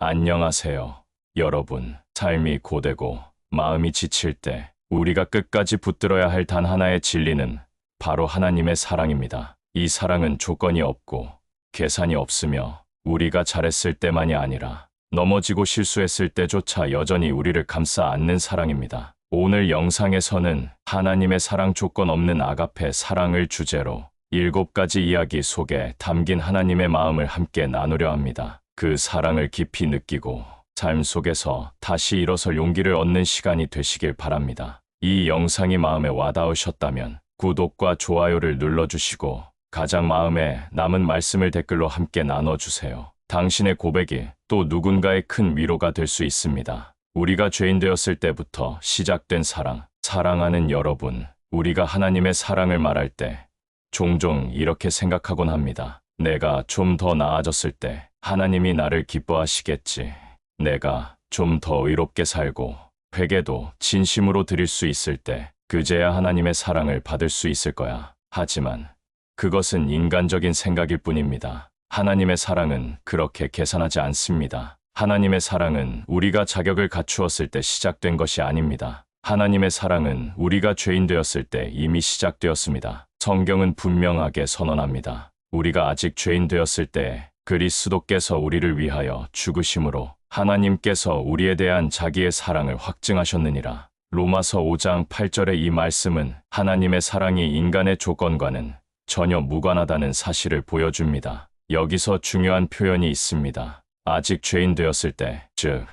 안녕하세요, 여러분. 삶이 고되고 마음이 지칠 때 우리가 끝까지 붙들어야 할 단 하나의 진리는 바로 하나님의 사랑입니다. 이 사랑은 조건이 없고 계산이 없으며 우리가 잘했을 때만이 아니라 넘어지고 실수했을 때조차 여전히 우리를 감싸 안는 사랑입니다. 오늘 영상에서는 하나님의 사랑 조건 없는 아가페 사랑을 주제로 7가지 이야기 속에 담긴 하나님의 마음을 함께 나누려 합니다. 그 사랑을 깊이 느끼고 삶 속에서 다시 일어설 용기를 얻는 시간이 되시길 바랍니다. 이 영상이 마음에 와닿으셨다면 구독과 좋아요를 눌러주시고 가장 마음에 남은 말씀을 댓글로 함께 나눠주세요. 당신의 고백이 또 누군가의 큰 위로가 될 수 있습니다. 우리가 죄인 되었을 때부터 시작된 사랑, 사랑하는 여러분, 우리가 하나님의 사랑을 말할 때 종종 이렇게 생각하곤 합니다. 내가 좀 더 나아졌을 때 하나님이 나를 기뻐하시겠지. 내가 좀 더 의롭게 살고 회개도 진심으로 드릴 수 있을 때 그제야 하나님의 사랑을 받을 수 있을 거야. 하지만 그것은 인간적인 생각일 뿐입니다. 하나님의 사랑은 그렇게 계산하지 않습니다. 하나님의 사랑은 우리가 자격을 갖추었을 때 시작된 것이 아닙니다. 하나님의 사랑은 우리가 죄인 되었을 때 이미 시작되었습니다. 성경은 분명하게 선언합니다. 우리가 아직 죄인 되었을 때 그리스도께서 우리를 위하여 죽으심으로 하나님께서 우리에 대한 자기의 사랑을 확증하셨느니라. 로마서 5장 8절의 이 말씀은 하나님의 사랑이 인간의 조건과는 전혀 무관하다는 사실을 보여줍니다. 여기서 중요한 표현이 있습니다. 아직 죄인 되었을 때, 즉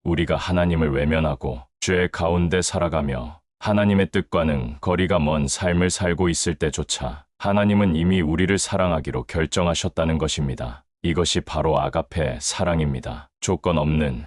우리가 하나님을 외면하고 죄 가운데 살아가며 하나님의 뜻과는 거리가 먼 삶을 살고 있을 때조차 하나님은 이미 우리를 사랑하기로 결정하셨다는 것입니다. 이것이 바로 아가페 사랑입니다. 조건 없는,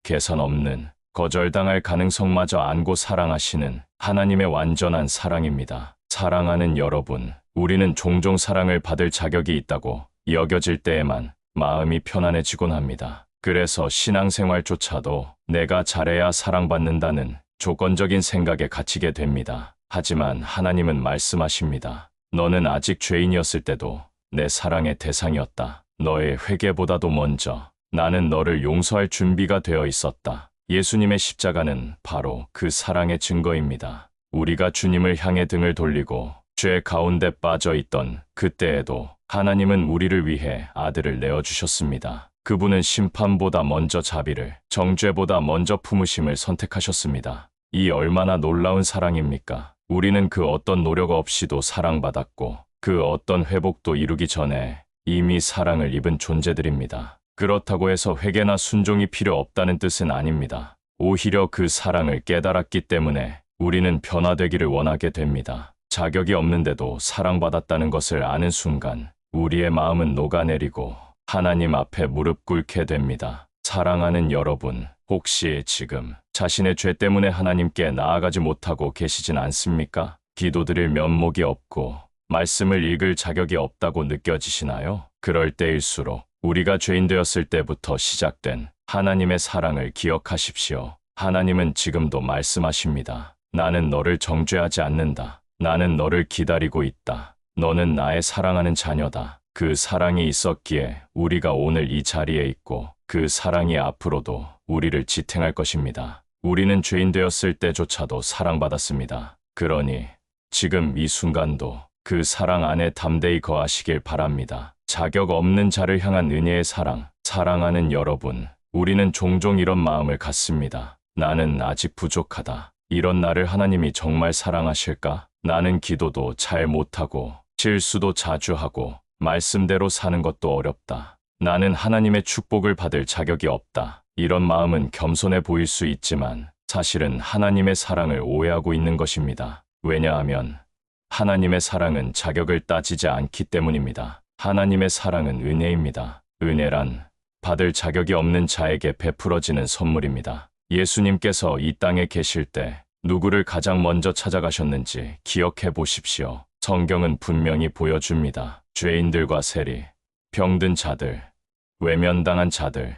계산 없는, 거절당할 가능성마저 안고 사랑하시는 하나님의 완전한 사랑입니다. 사랑하는 여러분, 우리는 종종 사랑을 받을 자격이 있다고 여겨질 때에만 마음이 편안해지곤 합니다. 그래서 신앙생활조차도 내가 잘해야 사랑받는다는 조건적인 생각에 갇히게 됩니다. 하지만 하나님은 말씀하십니다. 너는 아직 죄인이었을 때도 내 사랑의 대상이었다. 너의 회개보다도 먼저 나는 너를 용서할 준비가 되어 있었다. 예수님의 십자가는 바로 그 사랑의 증거입니다. 우리가 주님을 향해 등을 돌리고 죄 가운데 빠져 있던 그때에도 하나님은 우리를 위해 아들을 내어주셨습니다. 그분은 심판보다 먼저 자비를, 정죄보다 먼저 품으심을 선택하셨습니다. 이 얼마나 놀라운 사랑입니까? 우리는 그 어떤 노력 없이도 사랑받았고 그 어떤 회복도 이루기 전에 이미 사랑을 입은 존재들입니다. 그렇다고 해서 회개나 순종이 필요 없다는 뜻은 아닙니다. 오히려 그 사랑을 깨달았기 때문에 우리는 변화되기를 원하게 됩니다. 자격이 없는데도 사랑받았다는 것을 아는 순간 우리의 마음은 녹아내리고 하나님 앞에 무릎 꿇게 됩니다. 사랑하는 여러분, 혹시 지금 자신의 죄 때문에 하나님께 나아가지 못하고 계시진 않습니까? 기도드릴 면목이 없고 말씀을 읽을 자격이 없다고 느껴지시나요? 그럴 때일수록 우리가 죄인 되었을 때부터 시작된 하나님의 사랑을 기억하십시오. 하나님은 지금도 말씀하십니다. 나는 너를 정죄하지 않는다. 나는 너를 기다리고 있다. 너는 나의 사랑하는 자녀다. 그 사랑이 있었기에 우리가 오늘 이 자리에 있고 그 사랑이 앞으로도 우리를 지탱할 것입니다. 우리는 죄인 되었을 때조차도 사랑받았습니다. 그러니 지금 이 순간도 그 사랑 안에 담대히 거하시길 바랍니다. 자격 없는 자를 향한 은혜의 사랑, 사랑하는 여러분, 우리는 종종 이런 마음을 갖습니다. 나는 아직 부족하다. 이런 나를 하나님이 정말 사랑하실까? 나는 기도도 잘 못하고 실수도 자주 하고 말씀대로 사는 것도 어렵다. 나는 하나님의 축복을 받을 자격이 없다. 이런 마음은 겸손해 보일 수 있지만 사실은 하나님의 사랑을 오해하고 있는 것입니다. 왜냐하면 하나님의 사랑은 자격을 따지지 않기 때문입니다. 하나님의 사랑은 은혜입니다. 은혜란 받을 자격이 없는 자에게 베풀어지는 선물입니다. 예수님께서 이 땅에 계실 때 누구를 가장 먼저 찾아가셨는지 기억해 보십시오. 성경은 분명히 보여줍니다. 죄인들과 세리, 병든 자들, 외면당한 자들,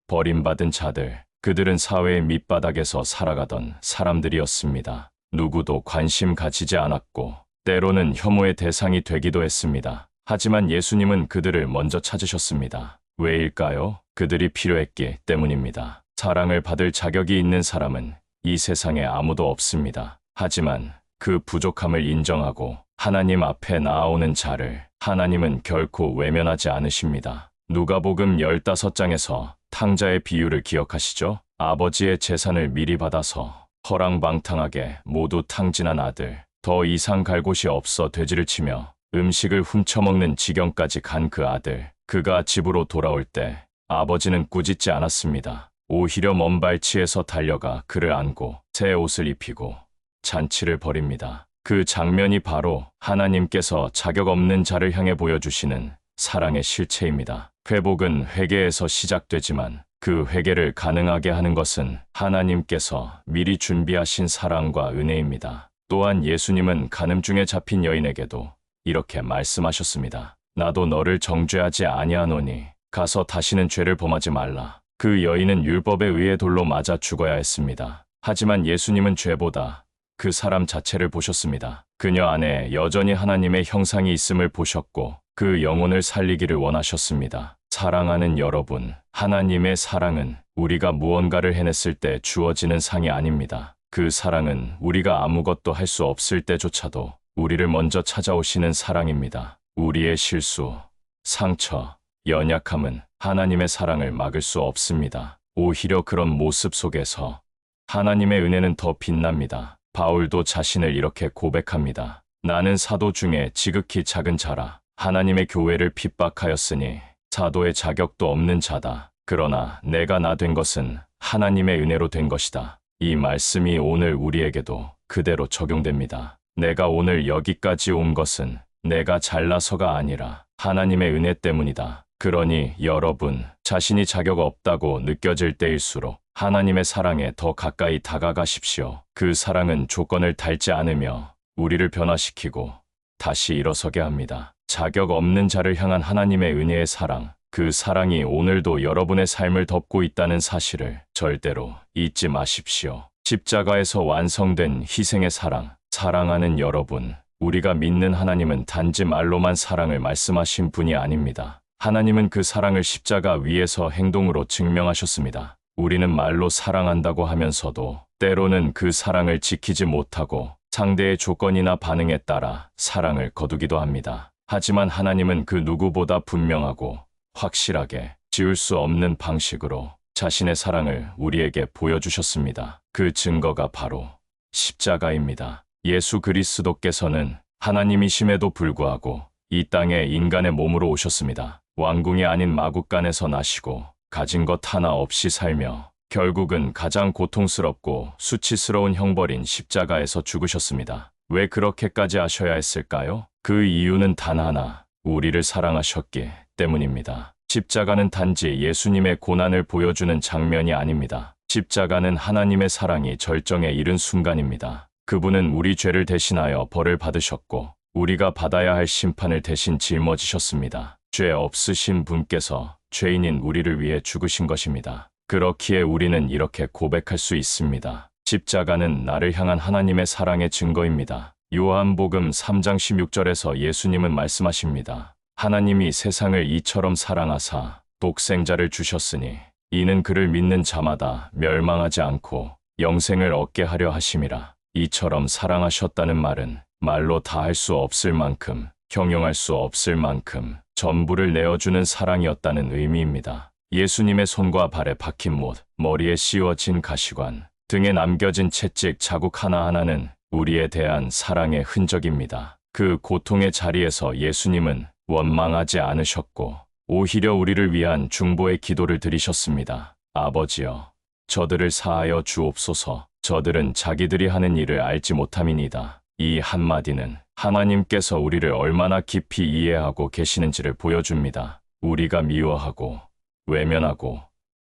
버림받은 자들, 그들은 사회의 밑바닥에서 살아가던 사람들이었습니다. 누구도 관심 가지지 않았고 때로는 혐오의 대상이 되기도 했습니다. 하지만 예수님은 그들을 먼저 찾으셨습니다. 왜일까요? 그들이 필요했기 때문입니다. 사랑을 받을 자격이 있는 사람은 이 세상에 아무도 없습니다. 하지만 그 부족함을 인정하고 하나님 앞에 나아오는 자를 하나님은 결코 외면하지 않으십니다. 누가복음 15장에서 탕자의 비유를 기억하시죠? 아버지의 재산을 미리 받아서 허랑방탕하게 모두 탕진한 아들, 더 이상 갈 곳이 없어 돼지를 치며 음식을 훔쳐먹는 지경까지 간 그 아들, 그가 집으로 돌아올 때 아버지는 꾸짖지 않았습니다. 오히려 먼 발치에서 달려가 그를 안고 새 옷을 입히고 잔치를 벌입니다. 그 장면이 바로 하나님께서 자격 없는 자를 향해 보여주시는 사랑의 실체입니다. 회복은 회개에서 시작되지만 그 회개를 가능하게 하는 것은 하나님께서 미리 준비하신 사랑과 은혜입니다. 또한 예수님은 간음중에 잡힌 여인에게도 이렇게 말씀하셨습니다. 나도 너를 정죄하지 아니하노니 가서 다시는 죄를 범하지 말라. 그 여인은 율법에 의해 돌로 맞아 죽어야 했습니다. 하지만 예수님은 죄보다 그 사람 자체를 보셨습니다. 그녀 안에 여전히 하나님의 형상이 있음을 보셨고 그 영혼을 살리기를 원하셨습니다. 사랑하는 여러분, 하나님의 사랑은 우리가 무언가를 해냈을 때 주어지는 상이 아닙니다. 그 사랑은 우리가 아무것도 할 수 없을 때조차도 우리를 먼저 찾아오시는 사랑입니다. 우리의 실수, 상처, 연약함은 하나님의 사랑을 막을 수 없습니다. 오히려 그런 모습 속에서 하나님의 은혜는 더 빛납니다. 바울도 자신을 이렇게 고백합니다. 나는 사도 중에 지극히 작은 자라. 하나님의 교회를 핍박하였으니 사도의 자격도 없는 자다. 그러나 내가 나 된 것은 하나님의 은혜로 된 것이다. 이 말씀이 오늘 우리에게도 그대로 적용됩니다. 내가 오늘 여기까지 온 것은 내가 잘나서가 아니라 하나님의 은혜 때문이다. 그러니 여러분, 자신이 자격 없다고 느껴질 때일수록 하나님의 사랑에 더 가까이 다가가십시오. 그 사랑은 조건을 달지 않으며 우리를 변화시키고 다시 일어서게 합니다. 자격 없는 자를 향한 하나님의 은혜의 사랑, 그 사랑이 오늘도 여러분의 삶을 덮고 있다는 사실을 절대로 잊지 마십시오. 십자가에서 완성된 희생의 사랑, 사랑하는 여러분, 우리가 믿는 하나님은 단지 말로만 사랑을 말씀하신 분이 아닙니다. 하나님은 그 사랑을 십자가 위에서 행동으로 증명하셨습니다. 우리는 말로 사랑한다고 하면서도 때로는 그 사랑을 지키지 못하고 상대의 조건이나 반응에 따라 사랑을 거두기도 합니다. 하지만 하나님은 그 누구보다 분명하고 확실하게 지울 수 없는 방식으로 자신의 사랑을 우리에게 보여주셨습니다. 그 증거가 바로 십자가입니다. 예수 그리스도께서는 하나님이심에도 불구하고 이 땅에 인간의 몸으로 오셨습니다. 왕궁이 아닌 마국간에서 나시고 가진 것 하나 없이 살며 결국은 가장 고통스럽고 수치스러운 형벌인 십자가에서 죽으셨습니다. 왜 그렇게까지 하셔야 했을까요? 그 이유는 단 하나, 우리를 사랑하셨기 때문입니다. 십자가는 단지 예수님의 고난을 보여주는 장면이 아닙니다. 십자가는 하나님의 사랑이 절정에 이른 순간입니다. 그분은 우리 죄를 대신하여 벌을 받으셨고 우리가 받아야 할 심판을 대신 짊어지셨습니다. 죄 없으신 분께서 죄인인 우리를 위해 죽으신 것입니다. 그렇기에 우리는 이렇게 고백할 수 있습니다. 십자가는 나를 향한 하나님의 사랑의 증거입니다. 요한복음 3장 16절에서 예수님은 말씀하십니다. 하나님이 세상을 이처럼 사랑하사 독생자를 주셨으니 이는 그를 믿는 자마다 멸망하지 않고 영생을 얻게 하려 하심이라. 이처럼 사랑하셨다는 말은 말로 다 할 수 없을 만큼, 형용할 수 없을 만큼 전부를 내어주는 사랑이었다는 의미입니다. 예수님의 손과 발에 박힌 못, 머리에 씌워진 가시관, 등에 남겨진 채찍 자국 하나하나는 우리에 대한 사랑의 흔적입니다. 그 고통의 자리에서 예수님은 원망하지 않으셨고 오히려 우리를 위한 중보의 기도를 드리셨습니다. 아버지여, 저들을 사하여 주옵소서. 저들은 자기들이 하는 일을 알지 못함이니이다. 이 한마디는 하나님께서 우리를 얼마나 깊이 이해하고 계시는지를 보여줍니다. 우리가 미워하고 외면하고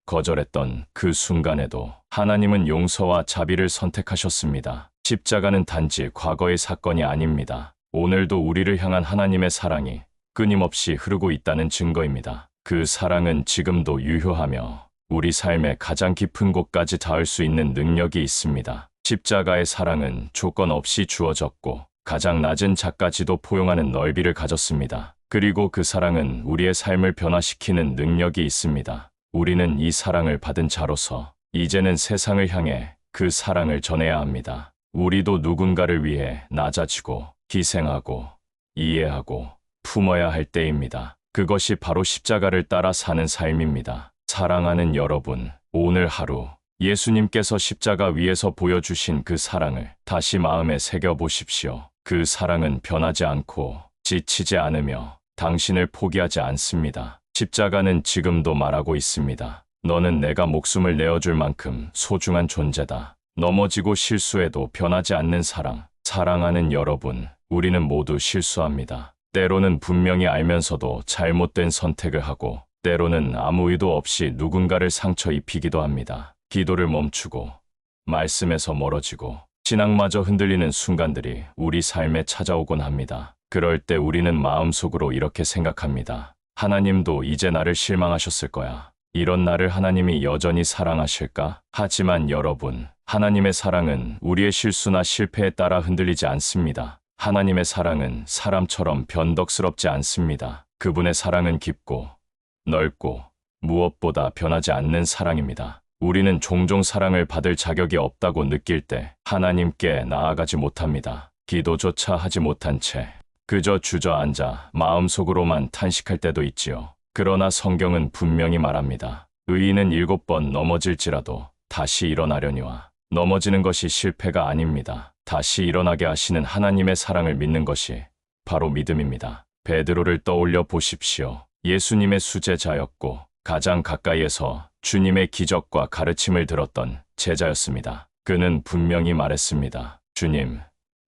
거절했던 그 순간에도 하나님은 용서와 자비를 선택하셨습니다. 십자가는 단지 과거의 사건이 아닙니다. 오늘도 우리를 향한 하나님의 사랑이 끊임없이 흐르고 있다는 증거입니다. 그 사랑은 지금도 유효하며 우리 삶의 가장 깊은 곳까지 닿을 수 있는 능력이 있습니다. 십자가의 사랑은 조건 없이 주어졌고 가장 낮은 자까지도 포용하는 넓이를 가졌습니다. 그리고 그 사랑은 우리의 삶을 변화시키는 능력이 있습니다. 우리는 이 사랑을 받은 자로서 이제는 세상을 향해 그 사랑을 전해야 합니다. 우리도 누군가를 위해 낮아지고 희생하고 이해하고 품어야 할 때입니다. 그것이 바로 십자가를 따라 사는 삶입니다. 사랑하는 여러분, 오늘 하루 예수님께서 십자가 위에서 보여주신 그 사랑을 다시 마음에 새겨보십시오. 그 사랑은 변하지 않고 지치지 않으며 당신을 포기하지 않습니다. 십자가는 지금도 말하고 있습니다. 너는 내가 목숨을 내어줄 만큼 소중한 존재다. 넘어지고 실수해도 변하지 않는 사랑. 사랑하는 여러분, 우리는 모두 실수합니다. 때로는 분명히 알면서도 잘못된 선택을 하고, 때로는 아무 의도 없이 누군가를 상처 입히기도 합니다. 기도를 멈추고, 말씀에서 멀어지고, 신앙마저 흔들리는 순간들이 우리 삶에 찾아오곤 합니다. 그럴 때 우리는 마음속으로 이렇게 생각합니다. 하나님도 이제 나를 실망하셨을 거야. 이런 나를 하나님이 여전히 사랑하실까? 하지만 여러분, 하나님의 사랑은 우리의 실수나 실패에 따라 흔들리지 않습니다. 하나님의 사랑은 사람처럼 변덕스럽지 않습니다. 그분의 사랑은 깊고 넓고 무엇보다 변하지 않는 사랑입니다. 우리는 종종 사랑을 받을 자격이 없다고 느낄 때 하나님께 나아가지 못합니다. 기도조차 하지 못한 채 그저 주저앉아 마음속으로만 탄식할 때도 있지요. 그러나 성경은 분명히 말합니다. 의인은 7번 넘어질지라도 다시 일어나려니와 넘어지는 것이 실패가 아닙니다. 다시 일어나게 하시는 하나님의 사랑을 믿는 것이 바로 믿음입니다. 베드로를 떠올려 보십시오. 예수님의 수제자였고 가장 가까이에서 주님의 기적과 가르침을 들었던 제자였습니다. 그는 분명히 말했습니다. 주님,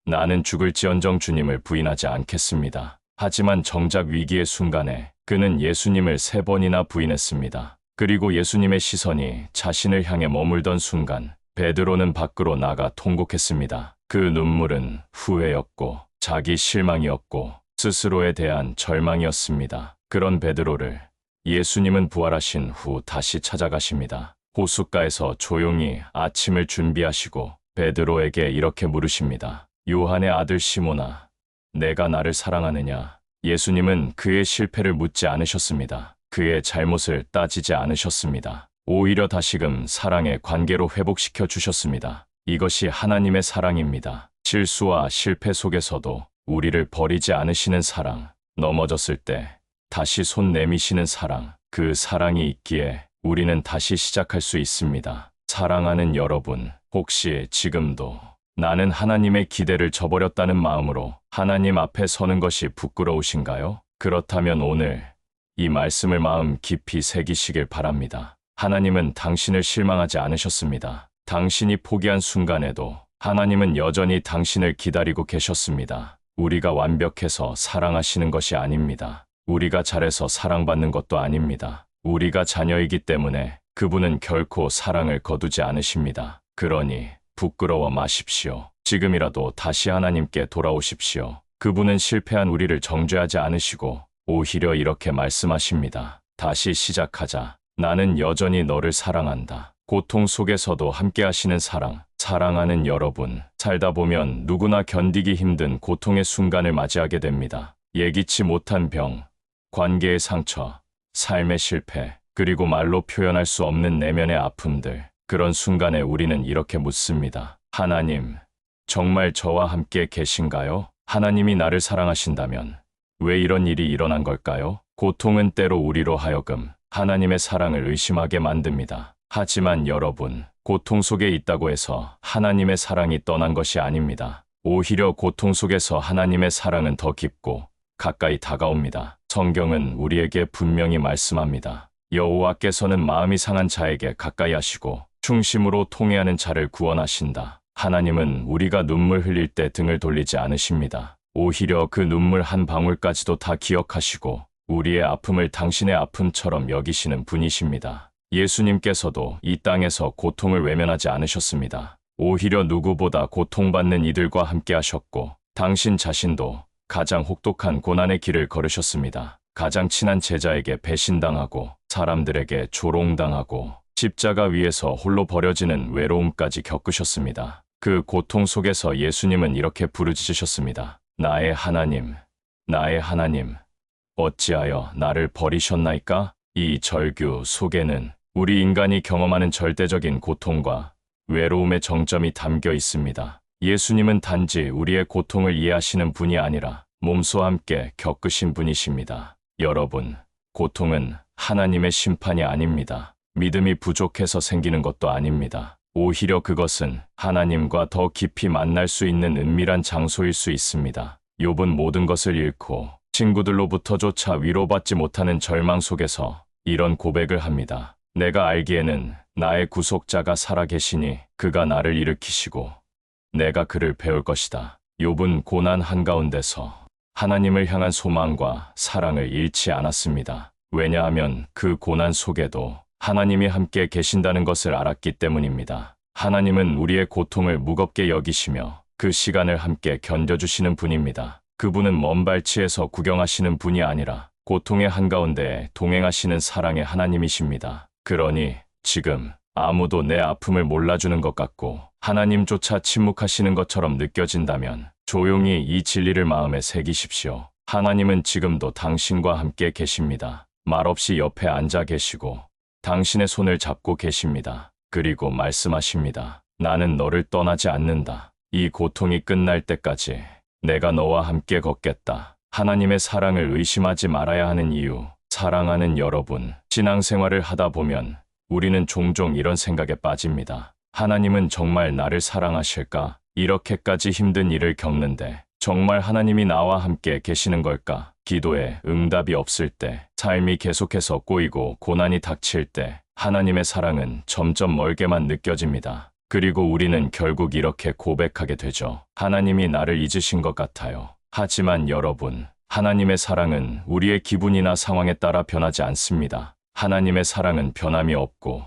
나는 죽을지언정 주님을 부인하지 않겠습니다. 하지만 정작 위기의 순간에 그는 예수님을 3번이나 부인했습니다. 그리고 예수님의 시선이 자신을 향해 머물던 순간 베드로는 밖으로 나가 통곡했습니다. 그 눈물은 후회였고 자기 실망이었고 스스로에 대한 절망이었습니다. 그런 베드로를 예수님은 부활하신 후 다시 찾아가십니다. 호숫가에서 조용히 아침을 준비하시고 베드로에게 이렇게 물으십니다. 요한의 아들 시몬아, 내가 나를 사랑하느냐? 예수님은 그의 실패를 묻지 않으셨습니다. 그의 잘못을 따지지 않으셨습니다. 오히려 다시금 사랑의 관계로 회복시켜 주셨습니다. 이것이 하나님의 사랑입니다. 실수와 실패 속에서도 우리를 버리지 않으시는 사랑, 넘어졌을 때 다시 손 내미시는 사랑, 그 사랑이 있기에 우리는 다시 시작할 수 있습니다. 사랑하는 여러분, 혹시 지금도 나는 하나님의 기대를 저버렸다는 마음으로 하나님 앞에 서는 것이 부끄러우신가요? 그렇다면 오늘 이 말씀을 마음 깊이 새기시길 바랍니다. 하나님은 당신을 실망하지 않으셨습니다. 당신이 포기한 순간에도 하나님은 여전히 당신을 기다리고 계셨습니다. 우리가 완벽해서 사랑하시는 것이 아닙니다. 우리가 잘해서 사랑받는 것도 아닙니다. 우리가 자녀이기 때문에 그분은 결코 사랑을 거두지 않으십니다. 그러니 부끄러워 마십시오. 지금이라도 다시 하나님께 돌아오십시오. 그분은 실패한 우리를 정죄하지 않으시고 오히려 이렇게 말씀하십니다. 다시 시작하자. 나는 여전히 너를 사랑한다. 고통 속에서도 함께 하시는 사랑. 사랑하는 여러분, 살다 보면 누구나 견디기 힘든 고통의 순간을 맞이하게 됩니다. 예기치 못한 병, 관계의 상처, 삶의 실패, 그리고 말로 표현할 수 없는 내면의 아픔들. 그런 순간에 우리는 이렇게 묻습니다. 하나님, 정말 저와 함께 계신가요? 하나님이 나를 사랑하신다면 왜 이런 일이 일어난 걸까요? 고통은 때로 우리로 하여금 하나님의 사랑을 의심하게 만듭니다. 하지만 여러분, 고통 속에 있다고 해서 하나님의 사랑이 떠난 것이 아닙니다. 오히려 고통 속에서 하나님의 사랑은 더 깊고 가까이 다가옵니다. 성경은 우리에게 분명히 말씀합니다. 여호와께서는 마음이 상한 자에게 가까이 하시고 충심으로 통회하는 자를 구원하신다. 하나님은 우리가 눈물 흘릴 때 등을 돌리지 않으십니다. 오히려 그 눈물 한 방울까지도 다 기억하시고 우리의 아픔을 당신의 아픔처럼 여기시는 분이십니다. 예수님께서도 이 땅에서 고통을 외면하지 않으셨습니다. 오히려 누구보다 고통받는 이들과 함께 하셨고 당신 자신도 가장 혹독한 고난의 길을 걸으셨습니다. 가장 친한 제자에게 배신당하고 사람들에게 조롱당하고 십자가 위에서 홀로 버려지는 외로움까지 겪으셨습니다. 그 고통 속에서 예수님은 이렇게 부르짖으셨습니다. 나의 하나님, 나의 하나님, 어찌하여 나를 버리셨나이까? 이 절규 속에는 우리 인간이 경험하는 절대적인 고통과 외로움의 정점이 담겨 있습니다. 예수님은 단지 우리의 고통을 이해하시는 분이 아니라 몸소와 함께 겪으신 분이십니다. 여러분, 고통은 하나님의 심판이 아닙니다. 믿음이 부족해서 생기는 것도 아닙니다. 오히려 그것은 하나님과 더 깊이 만날 수 있는 은밀한 장소일 수 있습니다. 욥은 모든 것을 잃고 친구들로부터조차 위로받지 못하는 절망 속에서 이런 고백을 합니다. 내가 알기에는 나의 구속자가 살아계시니 그가 나를 일으키시고 내가 그를 배울 것이다. 욥은 고난 한가운데서 하나님을 향한 소망과 사랑을 잃지 않았습니다. 왜냐하면 그 고난 속에도 하나님이 함께 계신다는 것을 알았기 때문입니다. 하나님은 우리의 고통을 무겁게 여기시며 그 시간을 함께 견뎌주시는 분입니다. 그분은 먼 발치에서 구경하시는 분이 아니라 고통의 한가운데 동행하시는 사랑의 하나님이십니다. 그러니 지금 아무도 내 아픔을 몰라주는 것 같고 하나님조차 침묵하시는 것처럼 느껴진다면 조용히 이 진리를 마음에 새기십시오. 하나님은 지금도 당신과 함께 계십니다. 말없이 옆에 앉아 계시고 당신의 손을 잡고 계십니다. 그리고 말씀하십니다. 나는 너를 떠나지 않는다. 이 고통이 끝날 때까지 내가 너와 함께 걷겠다. 하나님의 사랑을 의심하지 말아야 하는 이유. 사랑하는 여러분, 신앙생활을 하다 보면 우리는 종종 이런 생각에 빠집니다. 하나님은 정말 나를 사랑하실까? 이렇게까지 힘든 일을 겪는데 정말 하나님이 나와 함께 계시는 걸까? 기도에 응답이 없을 때, 삶이 계속해서 꼬이고 고난이 닥칠 때 하나님의 사랑은 점점 멀게만 느껴집니다. 그리고 우리는 결국 이렇게 고백하게 되죠. 하나님이 나를 잊으신 것 같아요. 하지만 여러분, 하나님의 사랑은 우리의 기분이나 상황에 따라 변하지 않습니다. 하나님의 사랑은 변함이 없고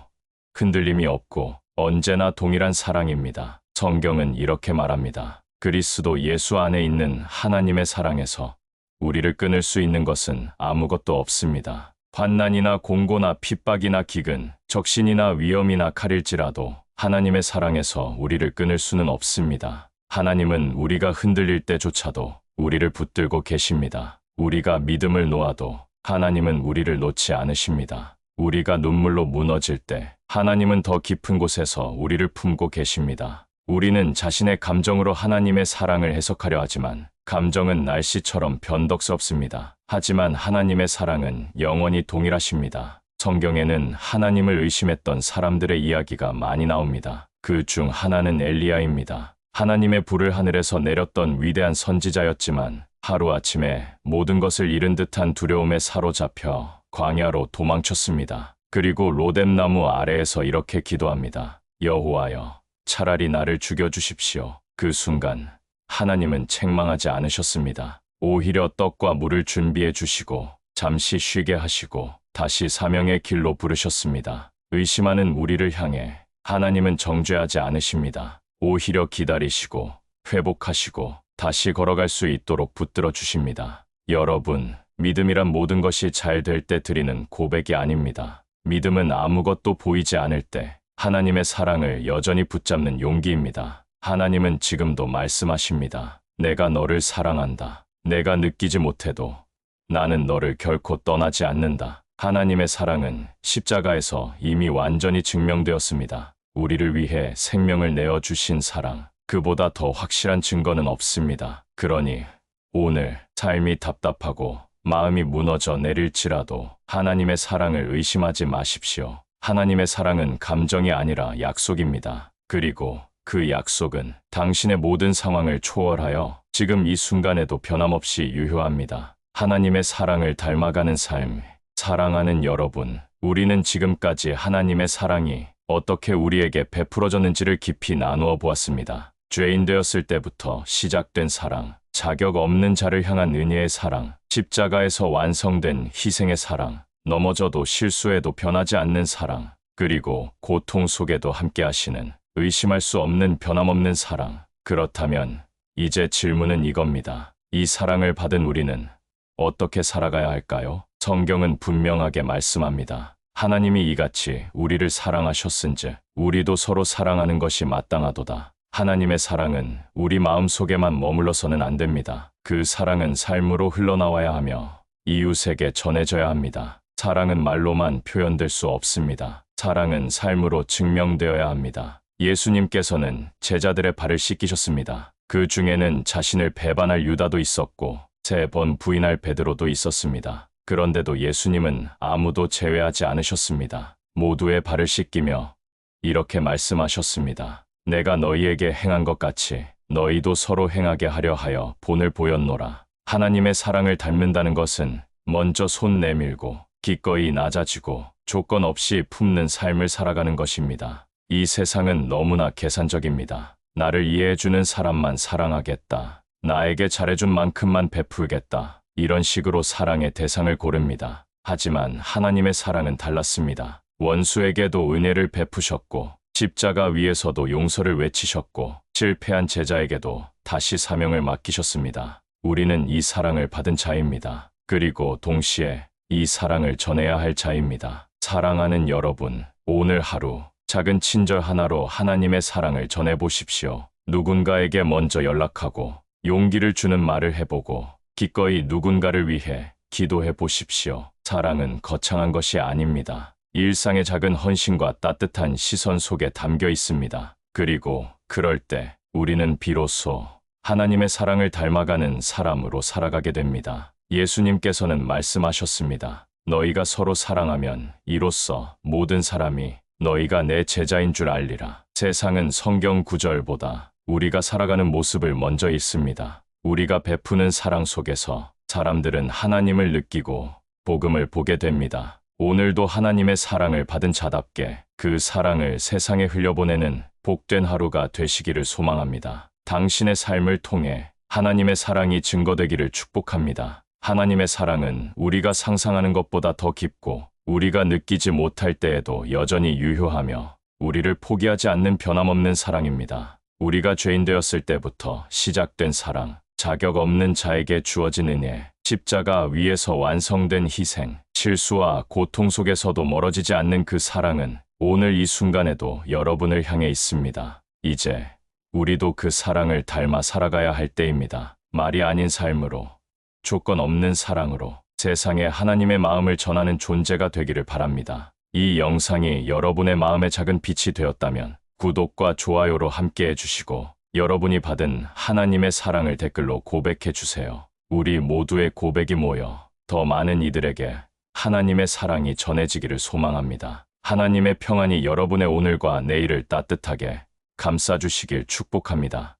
흔들림이 없고 언제나 동일한 사랑입니다. 성경은 이렇게 말합니다. 그리스도 예수 안에 있는 하나님의 사랑에서 우리를 끊을 수 있는 것은 아무것도 없습니다. 환난이나 공고나 핍박이나 기근, 적신이나 위험이나 칼일지라도 하나님의 사랑에서 우리를 끊을 수는 없습니다. 하나님은 우리가 흔들릴 때조차도 우리를 붙들고 계십니다. 우리가 믿음을 놓아도 하나님은 우리를 놓지 않으십니다. 우리가 눈물로 무너질 때 하나님은 더 깊은 곳에서 우리를 품고 계십니다. 우리는 자신의 감정으로 하나님의 사랑을 해석하려 하지만 감정은 날씨처럼 변덕스럽습니다. 하지만 하나님의 사랑은 영원히 동일하십니다. 성경에는 하나님을 의심했던 사람들의 이야기가 많이 나옵니다. 그 중 하나는 엘리야입니다. 하나님의 불을 하늘에서 내렸던 위대한 선지자였지만 하루아침에 모든 것을 잃은 듯한 두려움에 사로잡혀 광야로 도망쳤습니다. 그리고 로뎀나무 아래에서 이렇게 기도합니다. 여호와여, 차라리 나를 죽여주십시오. 그 순간 하나님은 책망하지 않으셨습니다. 오히려 떡과 물을 준비해 주시고 잠시 쉬게 하시고 다시 사명의 길로 부르셨습니다. 의심하는 우리를 향해 하나님은 정죄하지 않으십니다. 오히려 기다리시고 회복하시고 다시 걸어갈 수 있도록 붙들어 주십니다. 여러분, 믿음이란 모든 것이 잘 될 때 드리는 고백이 아닙니다. 믿음은 아무것도 보이지 않을 때 하나님의 사랑을 여전히 붙잡는 용기입니다. 하나님은 지금도 말씀하십니다. 내가 너를 사랑한다. 내가 느끼지 못해도 나는 너를 결코 떠나지 않는다. 하나님의 사랑은 십자가에서 이미 완전히 증명되었습니다. 우리를 위해 생명을 내어주신 사랑, 그보다 더 확실한 증거는 없습니다. 그러니 오늘 삶이 답답하고 마음이 무너져 내릴지라도 하나님의 사랑을 의심하지 마십시오. 하나님의 사랑은 감정이 아니라 약속입니다. 그리고 그 약속은 당신의 모든 상황을 초월하여 지금 이 순간에도 변함없이 유효합니다. 하나님의 사랑을 닮아가는 삶, 사랑하는 여러분, 우리는 지금까지 하나님의 사랑이 어떻게 우리에게 베풀어졌는지를 깊이 나누어 보았습니다. 죄인 되었을 때부터 시작된 사랑, 자격 없는 자를 향한 은혜의 사랑, 십자가에서 완성된 희생의 사랑, 넘어져도 실수해도 변하지 않는 사랑, 그리고 고통 속에도 함께 하시는 의심할 수 없는 변함없는 사랑. 그렇다면 이제 질문은 이겁니다. 이 사랑을 받은 우리는 어떻게 살아가야 할까요? 성경은 분명하게 말씀합니다. 하나님이 이같이 우리를 사랑하셨은즉 우리도 서로 사랑하는 것이 마땅하도다. 하나님의 사랑은 우리 마음속에만 머물러서는 안 됩니다. 그 사랑은 삶으로 흘러나와야 하며 이웃에게 전해져야 합니다. 사랑은 말로만 표현될 수 없습니다. 사랑은 삶으로 증명되어야 합니다. 예수님께서는 제자들의 발을 씻기셨습니다. 그 중에는 자신을 배반할 유다도 있었고 3번 부인할 베드로도 있었습니다. 그런데도 예수님은 아무도 제외하지 않으셨습니다. 모두의 발을 씻기며 이렇게 말씀하셨습니다. 내가 너희에게 행한 것 같이 너희도 서로 행하게 하려 하여 본을 보였노라. 하나님의 사랑을 닮는다는 것은 먼저 손 내밀고 기꺼이 낮아지고 조건 없이 품는 삶을 살아가는 것입니다. 이 세상은 너무나 계산적입니다. 나를 이해해주는 사람만 사랑하겠다. 나에게 잘해준 만큼만 베풀겠다. 이런 식으로 사랑의 대상을 고릅니다. 하지만 하나님의 사랑은 달랐습니다. 원수에게도 은혜를 베푸셨고 십자가 위에서도 용서를 외치셨고 실패한 제자에게도 다시 사명을 맡기셨습니다. 우리는 이 사랑을 받은 자입니다. 그리고 동시에 이 사랑을 전해야 할 자입니다. 사랑하는 여러분, 오늘 하루 작은 친절 하나로 하나님의 사랑을 전해보십시오. 누군가에게 먼저 연락하고 용기를 주는 말을 해보고 기꺼이 누군가를 위해 기도해 보십시오. 사랑은 거창한 것이 아닙니다. 일상의 작은 헌신과 따뜻한 시선 속에 담겨 있습니다. 그리고 그럴 때 우리는 비로소 하나님의 사랑을 닮아가는 사람으로 살아가게 됩니다. 예수님께서는 말씀하셨습니다. 너희가 서로 사랑하면 이로써 모든 사람이 너희가 내 제자인 줄 알리라. 세상은 성경 구절보다 우리가 살아가는 모습을 먼저 읽습니다. 우리가 베푸는 사랑 속에서 사람들은 하나님을 느끼고 복음을 보게 됩니다. 오늘도 하나님의 사랑을 받은 자답게 그 사랑을 세상에 흘려보내는 복된 하루가 되시기를 소망합니다. 당신의 삶을 통해 하나님의 사랑이 증거되기를 축복합니다. 하나님의 사랑은 우리가 상상하는 것보다 더 깊고 우리가 느끼지 못할 때에도 여전히 유효하며 우리를 포기하지 않는 변함없는 사랑입니다. 우리가 죄인 되었을 때부터 시작된 사랑, 자격 없는 자에게 주어진 은혜, 십자가 위에서 완성된 희생, 실수와 고통 속에서도 멀어지지 않는 그 사랑은 오늘 이 순간에도 여러분을 향해 있습니다. 이제 우리도 그 사랑을 닮아 살아가야 할 때입니다. 말이 아닌 삶으로, 조건 없는 사랑으로 세상에 하나님의 마음을 전하는 존재가 되기를 바랍니다. 이 영상이 여러분의 마음의 작은 빛이 되었다면 구독과 좋아요로 함께 해주시고 여러분이 받은 하나님의 사랑을 댓글로 고백해 주세요. 우리 모두의 고백이 모여 더 많은 이들에게 하나님의 사랑이 전해지기를 소망합니다. 하나님의 평안이 여러분의 오늘과 내일을 따뜻하게 감싸주시길 축복합니다.